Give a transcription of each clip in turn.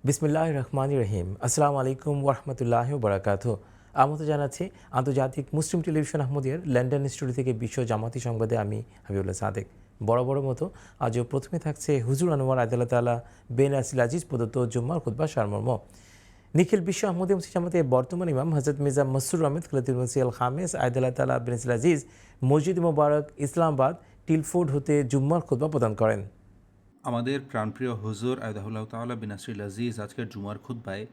বিসমিল্লাহির রহমানির রহিম। আসসালামু আলাইকুম ওরহমতুল্লাহি ওবরাকাতুহু। আমন্ত্রণ জানাচ্ছি আন্তর্জাতিক মুসলিম টেলিভিশন আহমদিয়ার লন্ডন স্টুডিও থেকে বিশ্ব জামাতি সংবাদে আমি হাবিবুল্লাহ সাদেক। বড় মতো আজও প্রথমে থাকছে হুজুর আনোয়ার আদাল্লাহ তাআলা বেন আসিল আজিজ প্রদত্ত জুম্মার খুতবার সারমর্ম। নিখিল বিশ্ব আহমদিয়া মুসলিম জামাতের বর্তমান ইমাম হযরত মির্জা মসরুর আহমেদ খলিফাতুল মসিহ আল খামেস আদাল্লাহ তাআলা বেন আসিল আজিজ মসজিদ মোবারক ইসলামাবাদ টিলফোর্ড হতে জুম্মার খুতবা প্রদান করেন। আমাদের প্রাণপ্রিয় হুজুর আয়দাহুল্লাহ তাআলা বিন নাসরিল আজিজ আজকের জুমার খুতবায়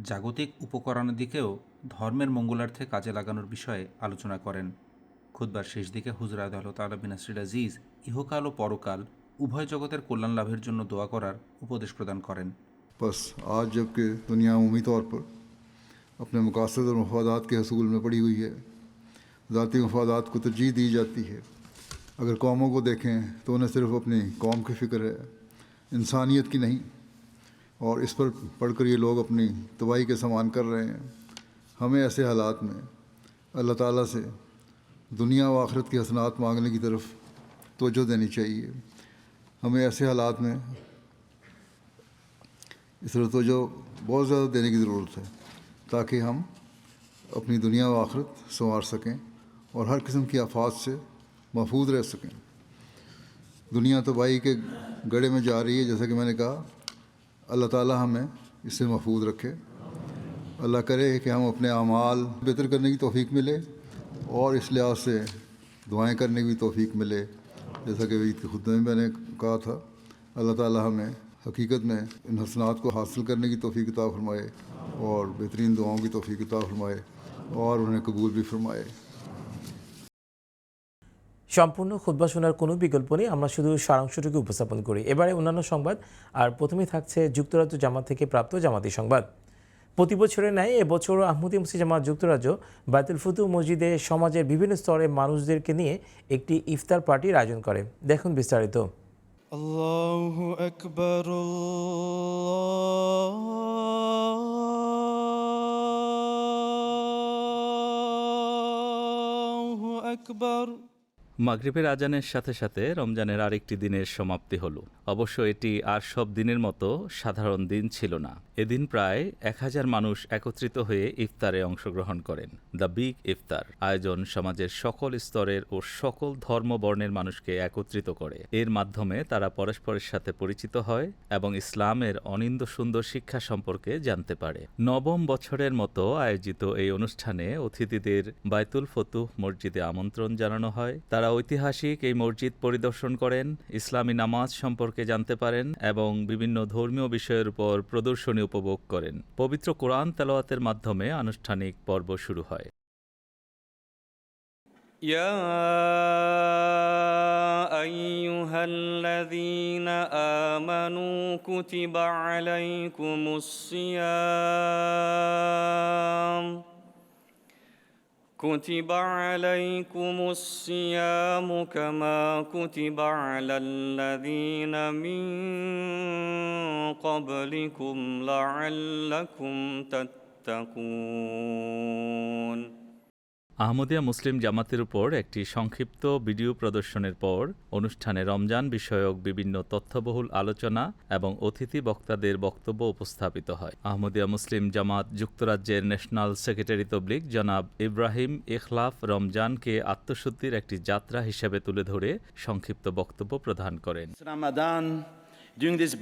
জাগতিক উপকরণের দিকেও ধর্মের মঙ্গলার্থে কাজে লাগানোর বিষয়ে আলোচনা করেন। খুতবার শেষ দিকে হুজুর আয়দাহুল্লাহ তাআলা বিন নাসরিল আজিজ ইহকাল ও পরকাল উভয় জগতের কল্যাণ লাভের জন্য দোয়া করার উপদেশ প্রদান করেন। बस आज जबकि दुनिया उमूमी तौर पर अपने मकासद और मफादात के हसूल में पड़ी हुई है, ज़ाती मफादात को तरजीह दी जाती है। अगर कौमों को देखें तो उन्हें सिर्फ अपनी कौम की फ़िक्र है, इंसानियत की नहीं, और इस पर पढ़कर ये लोग अपनी तबाही के सामान कर रहे हैं। हमें ऐसे हालात में अल्लाह ताला से दुनिया व आखिरत की हसनात मांगने की तरफ तवज्जो देनी चाहिए। हमें ऐसे हालात में इस तरह तवज्जो बहुत ज़्यादा देने की ज़रूरत है ताकि हम अपनी दुनिया व आखिरत संवार सकें और हर किस्म की आफात से महफूज रह सकें। दुनिया तबाही के गड़े में जा रही है, जैसा कि मैंने कहा। अल्लाह ताला हमें इससे महफूज रखे। अल्लाह करे कि हम अपने अमाल बेहतर करने की तौफीक मिले और इस लिहाज से दुआएं करने की भी तौफीक मिले। जैसा कि ईद के खुतबे में मैंने कहा था, अल्लाह ताला हमें हकीकत में इन हसनात को हासिल करने की तौफीक अता फरमाए और बेहतरीन दुआओं की तौफीक अता फरमाए और उन्हें कबूल भी फरमाए। সম্পূর্ণ খুতবা শোনার কোনো বিকল্প নেই, আমরা শুধু সারাংশটুকু উপস্থাপন করি। এবারে অন্যান্য সংবাদ, আর প্রথমেই থাকছে যুক্তরাজ্য জামাত থেকে প্রাপ্ত জামাতি সংবাদ। প্রতি বছরের ন্যায় এবছর আহমদী মুসলিম জামাত যুক্তরাজ্য বায়তুল ফুতুহ মসজিদে সমাজের বিভিন্ন স্তরের মানুষদেরকে নিয়ে একটি ইফতার পার্টির আয়োজন করে। দেখুন বিস্তারিত। আল্লাহু আকবার, আল্লাহু আকবার। মাগরিবের আজানের সাথে সাথে রমজানের আরেকটি দিনের সমাপ্তি হলো। অবশ্য এটি আর সব দিনের মতো সাধারণ দিন ছিল না। এদিন প্রায় 1000 মানুষ একত্রিত হয়ে ইফতারে অংশগ্রহণ করেন। দ্য বিগ ইফতার আয়োজন সমাজের সকল স্তরের ও সকল ধর্মবর্ণের মানুষকে একত্রিত করে। এর মাধ্যমে তারা পরস্পরের সাথে পরিচিত হয় এবং ইসলামের অনিন্দ সুন্দর শিক্ষা সম্পর্কে জানতে পারে। নবম বছরের মতো আয়োজিত এই অনুষ্ঠানে অতিথিদের বায়তুল ফুতুহ মসজিদে আমন্ত্রণ জানানো হয়। তারা ঐতিহাসিক এই মসজিদ পরিদর্শন করেন, ইসলামী নামাজ সম্পর্কে জানতে পারেন এবং বিভিন্ন ধর্মীয় বিষয়ের উপর প্রদর্শনী উপভোগ করেন। পবিত্র কোরআন তেলাওয়াতের মাধ্যমে আনুষ্ঠানিক পর্ব শুরু হয়। ইয়া আইয়ুহাল্লাযীনা আমানু কুতিবা আলাইকুমুস সিয়াম كتب عليكم الصيام كما كتب على الذين من قبلكم لعلكم تتقون। আহমদিয়া মুসলিম জামাতের উপর একটি সংক্ষিপ্ত ভিডিও প্রদর্শনের পর অনুষ্ঠানে রমজান বিষয়ক বিভিন্ন তথ্যবহুল আলোচনা এবং অতিথি বক্তাদের বক্তব্য উপস্থাপিত হয়। আহমদিয়া মুসলিম জামাত যুক্তরাজ্যের ন্যাশনাল সেক্রেটারি তবলিগ জনাব ইব্রাহিম ইখলাফ রমজানকে আত্মশুদ্ধির একটি যাত্রা হিসেবে তুলে ধরে সংক্ষিপ্ত বক্তব্য প্রদান করেন। Ramadan, during these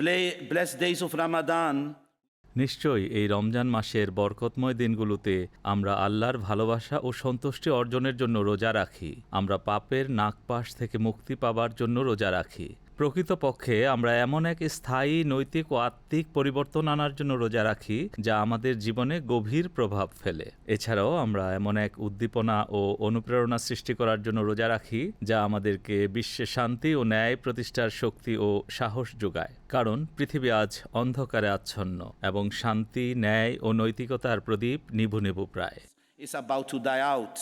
blessed days of Ramadan, নিশ্চয়ই এই রমজান মাসের বরকতময় দিনগুলোতে আমরা আল্লাহর ভালোবাসা ও সন্তুষ্টি অর্জনের জন্য রোজা রাখি। আমরা পাপের নাগপাশ থেকে মুক্তি পাবার জন্য রোজা রাখি। প্রকৃতপক্ষে আমরা এমন এক স্থায়ী নৈতিক ও আত্মিক পরিবর্তন আনার জন্য রোজা রাখি যা আমাদের জীবনে গভীর প্রভাব ফেলে। এছাড়াও আমরা এমন এক উদ্দীপনা ও অনুপ্রেরণা সৃষ্টি করার জন্য রোজা রাখি যা আমাদেরকে বিশ্বে শান্তি ও ন্যায় প্রতিষ্ঠার শক্তি ও সাহস যোগায়। কারণ পৃথিবী আজ অন্ধকারে আচ্ছন্ন এবং শান্তি, ন্যায় ও নৈতিকতার প্রদীপ নিভু নিভু প্রায়। is about to die out.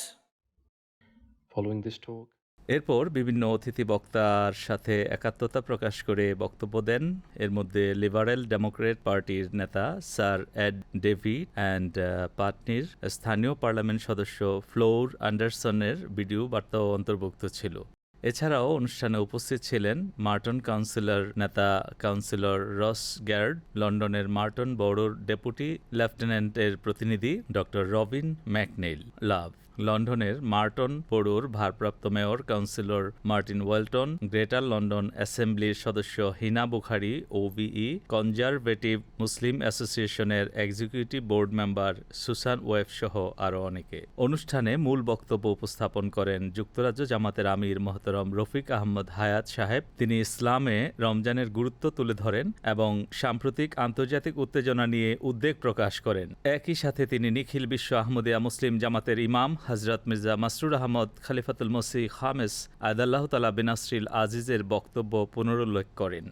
Following this talk, এরপর বিভিন্ন অতিথি বক্তার সাথে একাত্মতা প্রকাশ করে বক্তব্য দেন। এর মধ্যে লিবারেল ডেমোক্রেট পার্টির নেতা স্যার এড ডেভিড অ্যান্ড পাটনির স্থানীয় পার্লামেন্ট সদস্য ফ্লোর অ্যান্ডারসনের ভিডিও বার্তাও অন্তর্ভুক্ত ছিল। এছাড়াও অনুষ্ঠানে উপস্থিত ছিলেন মার্টন কাউন্সিলর নেতা কাউন্সিলর রস গ্যার্ড, লন্ডনের মার্টন বড়োর ডেপুটি লেফটেন্যান্টের প্রতিনিধি ডক্টর রবিন ম্যাকনেইল লাভ, লন্ডনের মার্টন বড়োর ভারপ্রাপ্ত mayor councillor Martin Whelton, Greater London অ্যাসেম্বলির সদস্য Hina Bukhari, OBE, Conservative Muslim অ্যাসোসিয়েশনের executive board member Susan Webb সহ আরও অনেকে। অনুষ্ঠানে মূল বক্তব্য উপস্থাপন করেন যুক্তরাজ্য জামাতের আমির মোহতরম রফিক আহমদ হায়াত সাহেব। তিনি ইসলামে রমজানের গুরুত্ব তুলে ধরেন এবং সাম্প্রতিক আন্তর্জাতিক উত্তেজনা নিয়ে উদ্বেগ প্রকাশ করেন। একই সাথে তিনি নিখিল বিশ্ব আহমদিয়া মুসলিম জামাতের ইমাম হজরত মির্জা মাসরুর আহমদ খলিফাতুল মসিহ খামেস আদাল্লাহ তালা বিনাসরিল আজিজের বক্তব্য পুনরুল্লেখ করেন।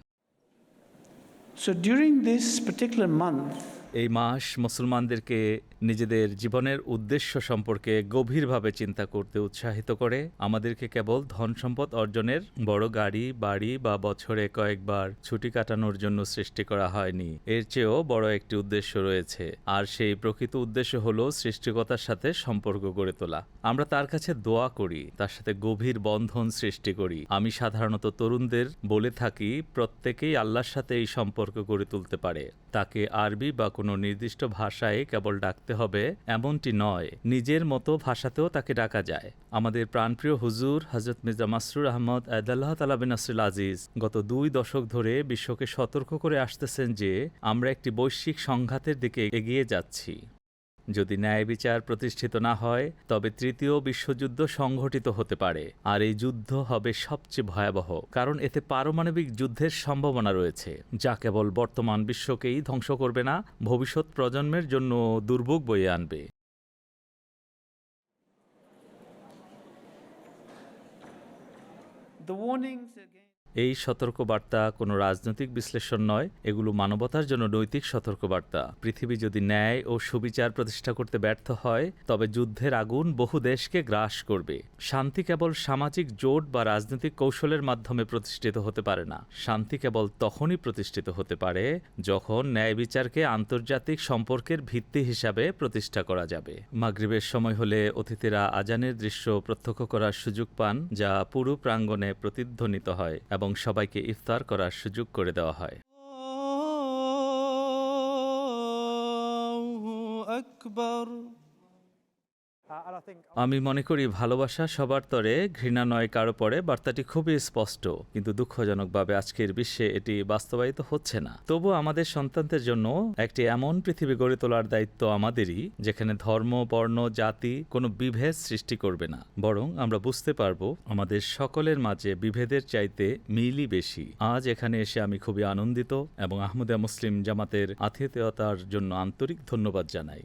So during this particular month, এই মাস মুসলমানদেরকে নিজেদের জীবনের উদ্দেশ্য সম্পর্কে গভীরভাবে চিন্তা করতে উৎসাহিত করে। আমাদেরকে কেবল ধন সম্পদ অর্জনের, বড় গাড়ি বাড়ি বা বছরে কয়েকবার ছুটি কাটানোর জন্য সৃষ্টি করা হয়নি। এর চেয়েও বড় একটি উদ্দেশ্য রয়েছে, আর সেই প্রকৃত উদ্দেশ্য হলো সৃষ্টিকর্তার সাথে সম্পর্ক গড়ে তোলা। আমরা তার কাছে দোয়া করি, তার সাথে গভীর বন্ধন সৃষ্টি করি। আমি সাধারণত তরুণদের বলে থাকি, প্রত্যেকেই আল্লাহর সাথে এই সম্পর্ক গড়ে তুলতে পারে। তাকে আরবি বা কোনো নির্দিষ্ট ভাষায় কেবল ডাকতে হবে এমনটি নয়, নিজের মতো ভাষাতেও তাকে ডাকা যায়। আমাদের প্রাণপ্রিয় হুজুর হজরত মির্জা মাসরুর আহমদ আদাল্লাহ তালা বিন নাসরিল আজিজ গত 2 দশক ধরে বিশ্বকে সতর্ক করে আসতেছেন যে আমরা একটি বৈশ্বিক সংঘাতের দিকে এগিয়ে যাচ্ছি। যদি ন্যায় বিচার প্রতিষ্ঠিত না হয় তবে তৃতীয় বিশ্বযুদ্ধ সংঘটিত হতে পারে, আর এই যুদ্ধ হবে সবচেয়ে ভয়াবহ, কারণ এতে পারমাণবিক যুদ্ধের সম্ভাবনা রয়েছে, যা কেবল বর্তমান বিশ্বকেই ধ্বংস করবে না, ভবিষ্যৎ প্রজন্মের জন্য দুর্ভোগ বয়ে আনবে। the warnings again. এই সতর্কবার্তা কোনো রাজনৈতিক বিশ্লেষণ নয়, এগুলো মানবতার জন্য নৈতিক সতর্কবার্তা। পৃথিবী যদি ন্যায় ও সুবিচার প্রতিষ্ঠা করতে ব্যর্থ হয় তবে যুদ্ধের আগুন বহু দেশকে গ্রাস করবে। শান্তি কেবল সামাজিক জোট বা রাজনৈতিক কৌশলের মাধ্যমে প্রতিষ্ঠিত হতে পারে না। শান্তি কেবল তখনই প্রতিষ্ঠিত হতে পারে যখন ন্যায় বিচারকে আন্তর্জাতিক সম্পর্কের ভিত্তি হিসাবে প্রতিষ্ঠা করা যাবে। মাগরিবের সময় হলে অতিথিরা আজানের দৃশ্য প্রত্যক্ষ করার সুযোগ পান, যা পুরো প্রাঙ্গণে প্রতিধ্বনিত হয় এবং সবাইকে ইফতার করার সুযোগ করে দেওয়া হয়। আমি মনে করি ভালোবাসা সবার তরে, ঘৃণা নয় কারো পরে। বার্তাটি খুবই স্পষ্ট, কিন্তু দুঃখজনকভাবে আজকের বিশ্বে এটি বাস্তবায়িত হচ্ছে না। তবু আমাদের সন্তানদের জন্য একটি এমন পৃথিবী গড়ে তোলার দায়িত্ব আমাদেরই, যেখানে ধর্ম, বর্ণ, জাতি কোনো বিভেদ সৃষ্টি করবে না, বরং আমরা বুঝতে পারবো আমাদের সকলের মাঝে বিভেদের চাইতে মিলই বেশি। আজ এখানে এসে আমি খুবই আনন্দিত এবং আহমদিয়া মুসলিম জামাতের আতিথেয়তার জন্য আন্তরিক ধন্যবাদ জানাই।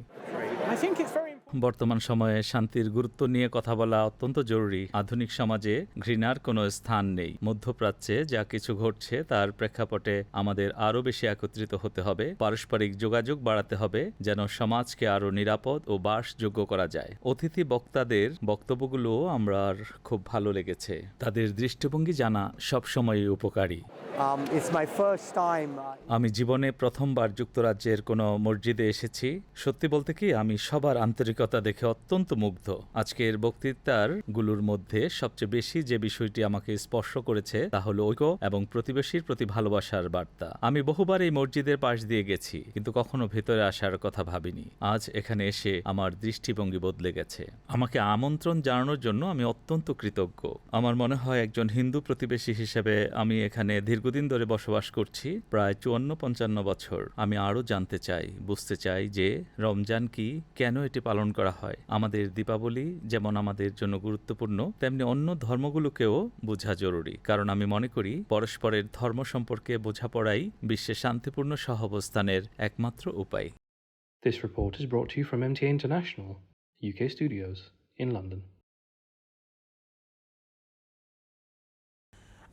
I think it's very বর্তমান সময়ে শান্তির গুরুত্ব নিয়ে কথা বলা অত্যন্ত জরুরি। আধুনিক সমাজে ঘৃণার কোনো স্থান নেই। মধ্যপ্রাচ্যে যা কিছু ঘটছে তার প্রেক্ষাপটে আমাদের আরও বেশি একত্রিত হতে হবে, পারস্পরিক যোগাযোগ বাড়াতে হবে, যেন সমাজকে আরও নিরাপদ ও বাসযোগ্য করা যায়। অতিথি বক্তাদের বক্তব্যগুলো আমার খুব ভালো লেগেছে। তাদের দৃষ্টিভঙ্গি জানা সবসময়ই উপকারী। It's my first time. আমি জীবনে প্রথমবার যুক্তরাজ্যের কোনো মসজিদে এসেছি। সত্যি বলতে কি, আমি সবার আন্তরিকতা দেখে অত্যন্ত মুগ্ধ। আজকের বক্তৃতাগুলোর মধ্যে সবচেয়ে বেশি যে বিষয়টি আমাকে স্পর্শ করেছে তা হলো ঐক্য এবং প্রতিবেশীর প্রতি ভালোবাসার বার্তা। আমি বহুবার এই মসজিদের পাশ দিয়ে গেছি, কিন্তু কখনো ভেতরে আসার কথা ভাবিনি। আজ এখানে এসে আমার দৃষ্টিভঙ্গি বদলে গেছে। আমাকে আমন্ত্রণ জানানোর জন্য আমি অত্যন্ত কৃতজ্ঞ। আমার মনে হয় একজন হিন্দু প্রতিবেশী হিসেবে আমি এখানে দীর্ঘদিন ধরে বসবাস করছি, প্রায় 54-55 বছর। আমি আরও জানতে চাই, বুঝতে চাই যে রমজান কি, কেন এটি পালন করা হয়। আমাদের দীপাবলি যেমন আমাদের জন্য গুরুত্বপূর্ণ, তেমনি অন্য ধর্মগুলোকেও বোঝা জরুরি, কারণ আমি মনে করি পরস্পরের ধর্ম সম্পর্কে বোঝাপড়াই বিশ্বে শান্তিপূর্ণ সহাবস্থানের একমাত্র উপায়। This report is brought to you from MTA International, UK Studios, in London.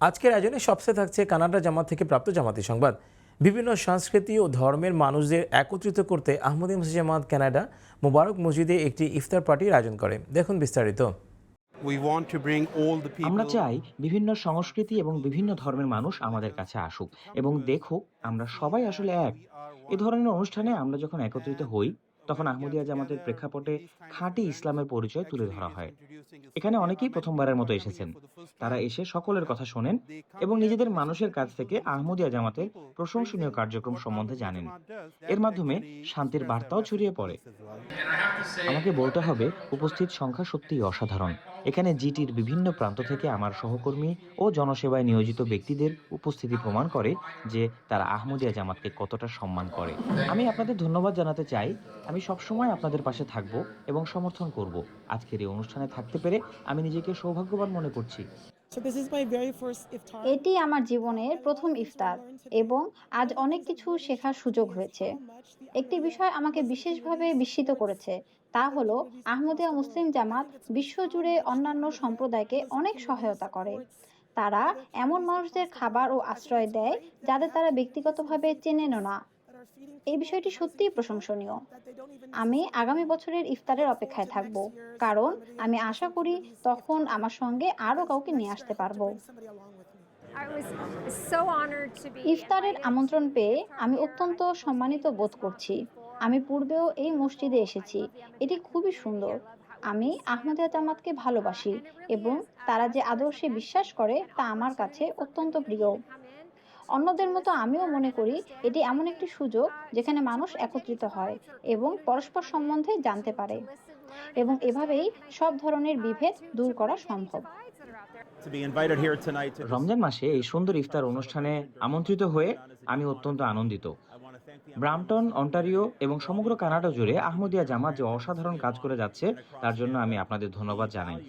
আজকের আয়োজনে সবচেয়ে থাকছে কানাডা জামাত থেকে প্রাপ্ত জামাতি সংবাদ। বিভিন্ন সংস্কৃতি ও ধর্মের মানুষদের একত্রিত করতে আহমদিয়া মুসলিম জামাত কানাডা মোবারক মসজিদে একটি ইফতার পার্টির আয়োজন করে। দেখুন বিস্তারিত। আমরা চাই বিভিন্ন সংস্কৃতি এবং বিভিন্ন ধর্মের মানুষ আমাদের কাছে আসুক এবং দেখুক আমরা সবাই আসলে এক। এ ধরনের অনুষ্ঠানে আমরা যখন একত্রিত হই তখন আহমদিয়া জামাতের প্রেক্ষাপটে খাঁটি ইসলামের পরিচয় তুলে ধরা হয়। এখানে অনেকেই প্রথমবারের মতো এসেছেন। তারা এসে সকলের কথা শোনেন এবং নিজেদের মানুষের কাছ থেকে আহমদিয়া জামাতের প্রশংসনীয় কার্যক্রম সম্বন্ধে জানেন। এর মাধ্যমে শান্তির বার্তাও ছড়িয়ে পড়ে। আমাকে বলতে হবে, উপস্থিত সংখ্যা সত্যিই অসাধারণ। এখানে জিটির বিভিন্ন প্রান্ত থেকে আমার সহকর্মী ও জনসেবায় নিয়োজিত ব্যক্তিদের উপস্থিতি প্রমাণ করে যে তারা আহমদিয়া জামাতকে কতটা সম্মান করে। আমি আপনাদের ধন্যবাদ জানাতে চাই। আমি সবসময় আপনাদের পাশে থাকব এবং সমর্থন করব। আজকের এই অনুষ্ঠানে থাকতে পেরে আমি নিজেকে সৌভাগ্যবান মনে করছি। এটি আমার জীবনের প্রথম ইফতার এবং আজ অনেক কিছু শেখার সুযোগ হয়েছে। একটি বিষয় আমাকে বিশেষভাবে বিস্মিত করেছে, তা হলো আহমদিয়া মুসলিম জামাত বিশ্বজুড়ে অন্যান্য সম্প্রদায়কে অনেক সহায়তা করে। তারা এমন মানুষদের খাবার ও আশ্রয় দেয় যাদের তারা ব্যক্তিগতভাবে চেনেনও না। এই বিষয়টি সত্যিই প্রশংসনীয়। আমি আগামী বছরের ইফতারের অপেক্ষায় থাকব, কারণ আমি আশা করি তখন আমার সঙ্গে আরো কাউকে নিয়ে আসতে পারবো। ইফতারের আমন্ত্রণ পেয়ে আমি অত্যন্ত সম্মানিত বোধ করছি। আমি পূর্বেও এই মসজিদে এসেছি, এটি খুবই সুন্দর। আমি আহমদিয়া জামাতকে ভালোবাসি এবং তারা যে আদর্শে বিশ্বাস করে তা আমার কাছে অত্যন্ত প্রিয়। অন্যদের মতো আমিও মনে করি এটি এমন একটি সুযোগ যেখানে মানুষ একত্রিত হয় এবং পরস্পর সম্বন্ধে জানতে পারে, এবং এভাবেই সব ধরনের বিভেদ দূর করা সম্ভব। রমজান মাসে এই সুন্দর ইফতার অনুষ্ঠানে আমন্ত্রিত হয়ে আমি অত্যন্ত আনন্দিত। ব্রাম্পটন, অন্টারিও এবং সমগ্র কানাডা জুড়ে আহমদিয়া জামাত যে অসাধারণ কাজ করে যাচ্ছে তার জন্য আমি আপনাদের ধন্যবাদ জানাই।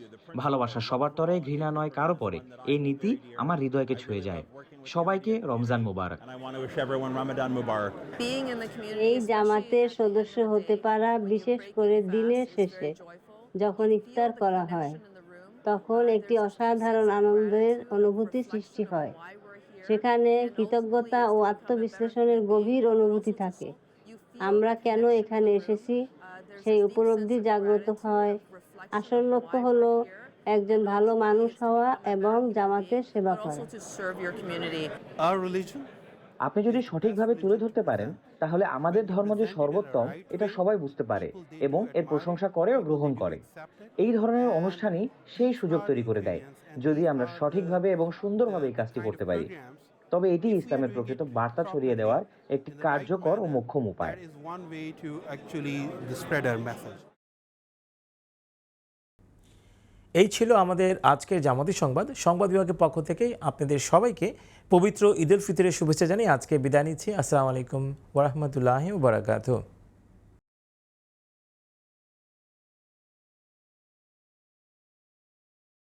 ভালোবাসা সবার তরে, ঘৃণা নয় কারো পরে, এই নীতি আমার হৃদয়কে ছুঁয়ে যায়। সবাইকে রমজান মুবারক। এই জামাতের সদস্য হতে পারা, বিশেষ করে দিনের শেষে যখন ইফতার করা হয়, তখন একটি অসাধারণ আনন্দের অনুভূতি সৃষ্টি হয়। সেখানে কৃতজ্ঞতা ও আত্মবিশ্লেষণের গভীর অনুভূতি থাকে। আমরা কেন এখানে এসেছি সেই উপলব্ধি জাগ্রত হয়। আসল লক্ষ্য হলো একজন ভালো মানুষ হওয়া এবং জামাতের সেবা করা। আপনি যদি সঠিকভাবে তুলে ধরতে পারেন তাহলে আমাদের ধর্ম যে সর্বোত্তম এটা সবাই বুঝতে পারে এবং এর প্রশংসা করে ও গ্রহণ করে। এই ধরনের অনুষ্ঠানই সেই সুযোগ তৈরি করে দেয় যদি আমরা সঠিকভাবে এবং সুন্দরভাবে এই কাজটি করতে পারি। তবে এটি ইসলামের প্রকৃত বার্তা ছড়িয়ে দেওয়ার একটি কার্যকর ও মোক্ষম উপায়। এই ছিল আমাদের আজকের জামাতি সংবাদ। সংবাদ বিভাগের পক্ষ থেকে আপনাদের সবাইকে পবিত্র ঈদ উল ফিতরের শুভেচ্ছা জানিয়ে আজকে বিদায় নিচ্ছি। আসসালামু আলাইকুম ওয়া রাহমাতুল্লাহি ওয়া বারাকাতুহু।